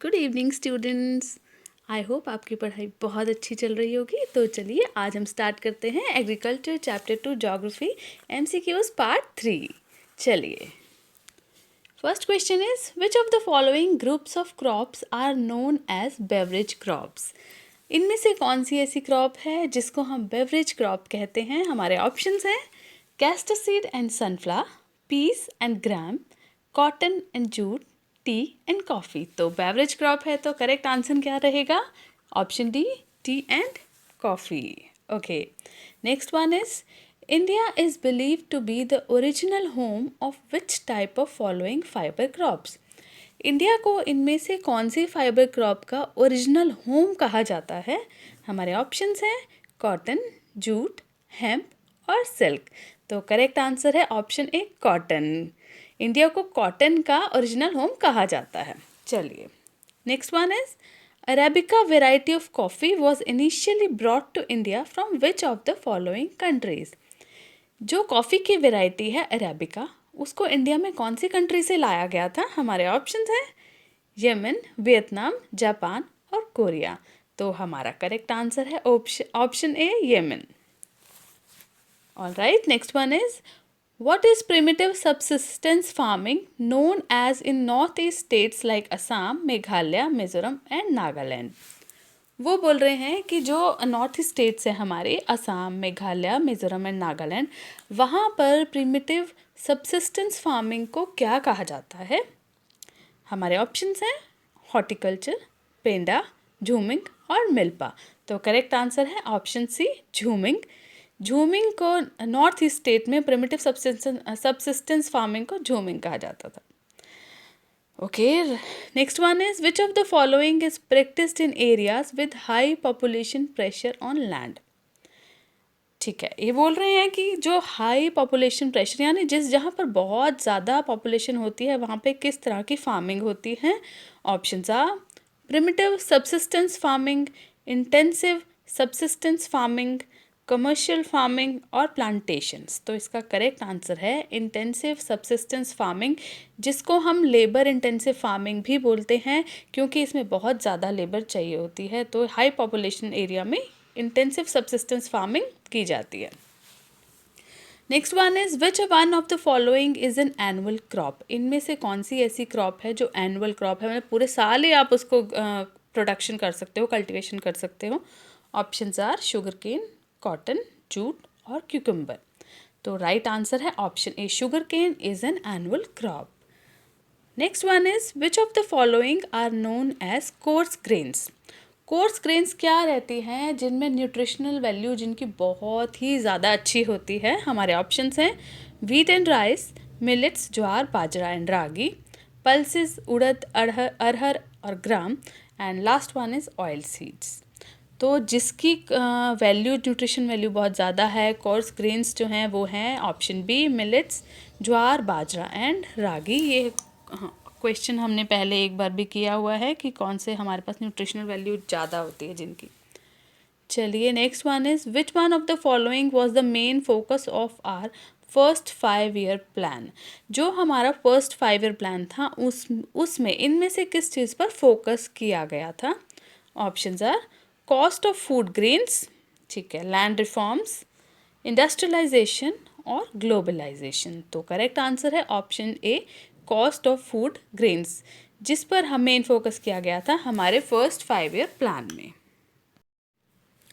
Good evening students. I hope आपकी पढ़ाई बहुत अच्छी चल रही होगी। तो चलिए आज हम स्टार्ट करते हैं agriculture chapter 2 geography MCQs part 3। चलिए, first question is which of the following groups of crops are known as beverage crops. इनमें से कौन सी ऐसी क्रॉप है जिसको हम बेवरेज क्रॉप कहते हैं। हमारे ऑप्शंस हैं castor seed and sunflower, peas and gram, cotton and jute, tea and coffee. तो बेवरेज क्रॉप है तो करेक्ट आंसर क्या रहेगा? Option D, tea and coffee. Okay, next one is India is believe to be the original home of which type of following fibre crops. India को इनमें से कौन सी फाइबर क्रॉप का ओरिजिनल होम कहा जाता है? हमारे ऑप्शंस हैं कॉटन, जूट, हेम्प और सिल्क। तो करेक्ट आंसर है ऑप्शन ए, कॉटन। इंडिया को कॉटन का ओरिजिनल होम कहा जाता है। चलिए, next one is arabica variety of coffee was initially brought to India from which of the following countries. जो कॉफ़ी की वेराइटी है अरेबिका, उसको इंडिया में कौन सी कंट्री से लाया गया था? हमारे ऑप्शंस हैं यमन, वियतनाम, जापान और कोरिया। तो हमारा करेक्ट आंसर है option A, Yemen. Alright, next one is what is primitive subsistence farming known as in northeast states like Assam, Meghalaya, Mizoram and Nagaland? वो बोल रहे हैं कि जो नॉर्थ ईस्ट स्टेट्स है हमारे असम, मेघालय, मिजोरम एंड नागालैंड, वहाँ पर प्रिमिटिव सब्सिस्टेंस फार्मिंग को क्या कहा जाता है? हमारे ऑप्शंस हैं हॉर्टिकल्चर, पेंडा, झूमिंग और मिल्पा। तो करेक्ट आंसर है ऑप्शन सी, झूमिंग। झूमिंग को नॉर्थ ईस्ट स्टेट में प्रिमिटिव सब्सिस्टेंस फार्मिंग को झूमिंग कहा जाता था। Okay, next one is which of the following is practised in areas with high population pressure on land. ठीक है, ये बोल रहे हैं कि जो हाई पॉपुलेशन प्रेशर यानी जहाँ पर बहुत ज़्यादा पॉपुलेशन होती है वहाँ पे किस तरह की फार्मिंग होती है। Options are primitive subsistence farming, intensive subsistence farming, commercial farming और प्लांटेशंस। तो इसका करेक्ट आंसर है इंटेंसिव सब्सिस्टेंस फार्मिंग, जिसको हम लेबर इंटेंसिव फार्मिंग भी बोलते हैं क्योंकि इसमें बहुत ज़्यादा लेबर चाहिए होती है। तो हाई पॉपुलेशन एरिया में इंटेंसिव सब्सिस्टेंस फार्मिंग की जाती है। Next one is which one of the following is an annual crop. इनमें से कौन सी ऐसी क्रॉप है जो एनुअल क्रॉप है, मतलब पूरे साल ही आप उसको प्रोडक्शन कर सकते हो, कल्टिवेशन कर सकते हो। Options are sugar cane, cotton, jute और क्यूकम्बर। तो राइट आंसर है option A, sugar cane is an annual crop. Next one is which of the following are known as coarse grains. Coarse grains क्या रहती हैं जिनमें nutritional value जिनकी बहुत ही ज़्यादा अच्छी होती है? हमारे ऑप्शंस हैं wheat and rice, millets jowar bajra and ragi, pulses urad arhar और gram, and last one is oil seeds. तो जिसकी वैल्यू न्यूट्रिशन वैल्यू बहुत ज़्यादा है, कोर्स ग्रेन्स जो हैं वो हैं option B, millets, jowar bajra and ragi. ये क्वेश्चन हमने पहले एक बार भी किया हुआ है कि कौन से हमारे पास न्यूट्रिशनल वैल्यू ज़्यादा होती है जिनकी। चलिए, next one is which one of the following was the main focus of our first 5 year plan. जो हमारा फर्स्ट 5 ईयर प्लान था उसमें इनमें से किस चीज़ पर फोकस किया गया था? Options are cost of food grains, ठीक है, लैंड रिफॉर्म्स, इंडस्ट्रियलाइजेशन और ग्लोबलाइजेशन। तो करेक्ट आंसर है option A, cost of food grains, जिस पर हमें फोकस किया गया था हमारे फर्स्ट 5 ईयर प्लान में।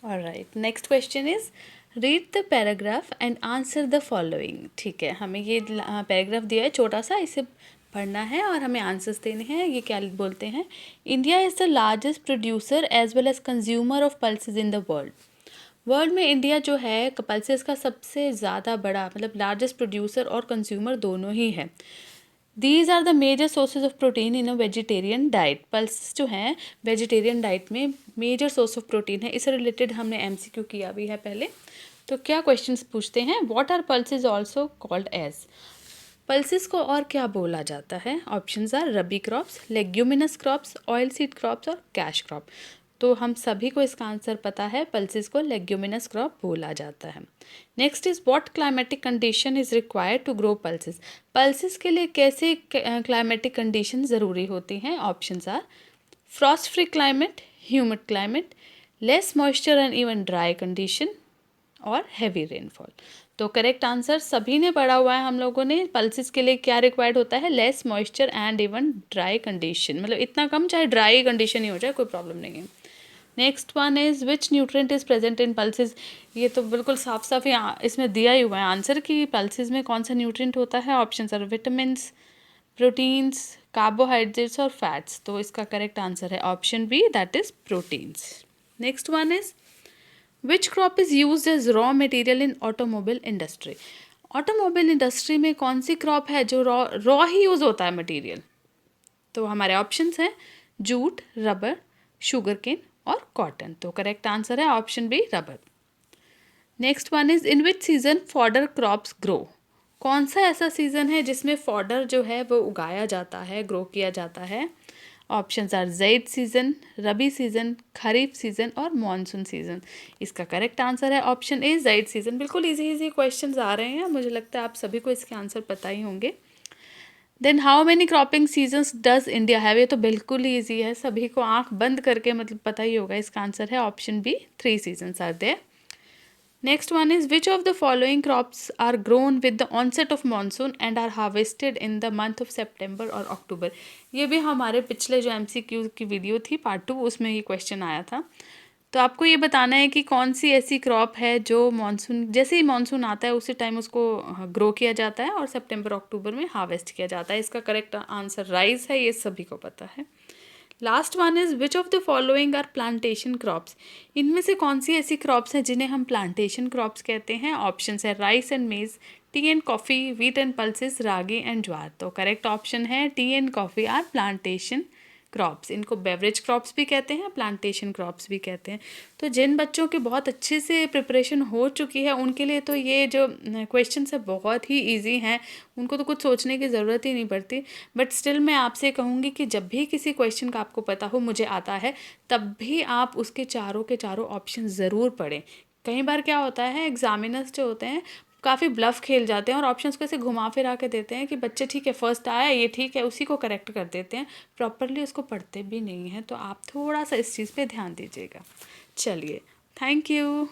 Alright, next question is read the paragraph and answer the following. ठीक है, हमें ये पैराग्राफ दिया है छोटा सा, इसे पढ़ना है और हमें आंसर्स देने हैं। ये क्या बोलते हैं? India is the largest producer as well as consumer of pulses in the world. World में इंडिया जो है पल्सेस का सबसे ज़्यादा बड़ा, मतलब लार्जेस्ट प्रोड्यूसर और कंज्यूमर दोनों ही है। These are the major sources of protein in a vegetarian diet. Pulses जो हैं वेजिटेरियन डाइट में मेजर सोर्स ऑफ प्रोटीन है। इससे रिलेटेड हमने MCQ किया भी है पहले। तो क्या क्वेश्चंस पूछते हैं? What are pulses also called as. Pulses को और क्या बोला जाता है? Options are rabi crops, leguminous crops, oil seed crops और कैश क्रॉप। तो हम सभी को इसका आंसर पता है, पल्सेस को लेग्यूमिनस क्रॉप बोला जाता है। Next is what climatic condition is required to grow pulses. Pulses के लिए कैसे क्लाइमेटिक कंडीशन ज़रूरी होती हैं? Options are frost free climate, humid climate, less moisture and even dry condition और हैवी रेनफॉल। तो करेक्ट आंसर सभी ने पढ़ा हुआ है हम लोगों ने। पल्सेस के लिए क्या रिक्वायर्ड होता है? Less moisture and even dry condition, मतलब इतना कम चाहे ड्राई कंडीशन ही हो जाए कोई प्रॉब्लम नहीं है। Next one is which nutrient is present in pulses. ये तो बिल्कुल साफ साफ ही इसमें दिया ही हुआ है आंसर कि पल्सेस में कौन सा न्यूट्रिएंट होता है। Option are vitamins, proteins, carbohydrates और फैट्स। तो इसका करेक्ट आंसर है option B, that is proteins. Next one is which crop is used as raw material in automobile industry. Automobile industry में कौन सी क्रॉप है जो रॉ ही यूज होता है मटेरियल? तो हमारे ऑप्शंस हैं जूट, रबर, शुगर केन और कॉटन। तो करेक्ट आंसर है option B, rubber. Next one is in which season fodder crops grow. कौन सा ऐसा सीजन है जिसमें फॉडर जो है वो उगाया जाता है, ग्रो किया जाता है? Options are zaid season, rabi season, kharif season और मॉनसून सीज़न। इसका करेक्ट आंसर है ऑप्शन ए, ज़ैद सीज़न। बिल्कुल इजी इजी क्वेश्चंस आ रहे हैं, मुझे लगता है आप सभी को इसके आंसर पता ही होंगे। Then how many cropping seasons does India have. ये तो बिल्कुल ही ईजी है, सभी को आंख बंद करके मतलब पता ही होगा। इसका आंसर है option B, 3 seasons are there. Next one is which of the following crops are grown with the onset of monsoon and are harvested in the month of September और अक्टूबर। ये भी हमारे पिछले जो MCQ की video थी part 2, उसमें ये क्वेश्चन आया था। तो आपको ये बताना है कि कौन सी ऐसी क्रॉप है जो मानसून, जैसे ही मानसून आता है उसी टाइम उसको ग्रो किया जाता है और सितंबर अक्टूबर में हार्वेस्ट किया जाता है। इसका करेक्ट आंसर राइस है, ये सभी को पता है। Last one is which of the following are plantation crops. इनमें से कौन सी ऐसी क्रॉप्स हैं जिन्हें हम प्लांटेशन क्रॉप्स कहते हैं? ऑप्शन है rice and maize, tea and coffee, wheat and pulses, ragi and jowar. तो करेक्ट ऑप्शन है tea and coffee are plantation crops. इनको बेवरेज क्रॉप्स भी कहते हैं, प्लांटेशन क्रॉप्स भी कहते हैं। तो जिन बच्चों की बहुत अच्छे से प्रिपरेशन हो चुकी है उनके लिए तो ये जो क्वेश्चन है बहुत ही इजी हैं, उनको तो कुछ सोचने की ज़रूरत ही नहीं पड़ती। बट स्टिल मैं आपसे कहूँगी कि जब भी किसी क्वेश्चन का आपको पता हो, मुझे आता है, तब भी आप उसके चारों के चारों ऑप्शन ज़रूर पढ़ें। कई बार क्या होता है, एग्जामिनर्स जो होते हैं काफ़ी ब्लफ खेल जाते हैं और ऑप्शंस को ऐसे घुमा फिरा के देते हैं कि बच्चे ठीक है फर्स्ट आया ये ठीक है, उसी को करेक्ट कर देते हैं, प्रॉपरली उसको पढ़ते भी नहीं हैं। तो आप थोड़ा सा इस चीज़ पे ध्यान दीजिएगा। चलिए, थैंक यू।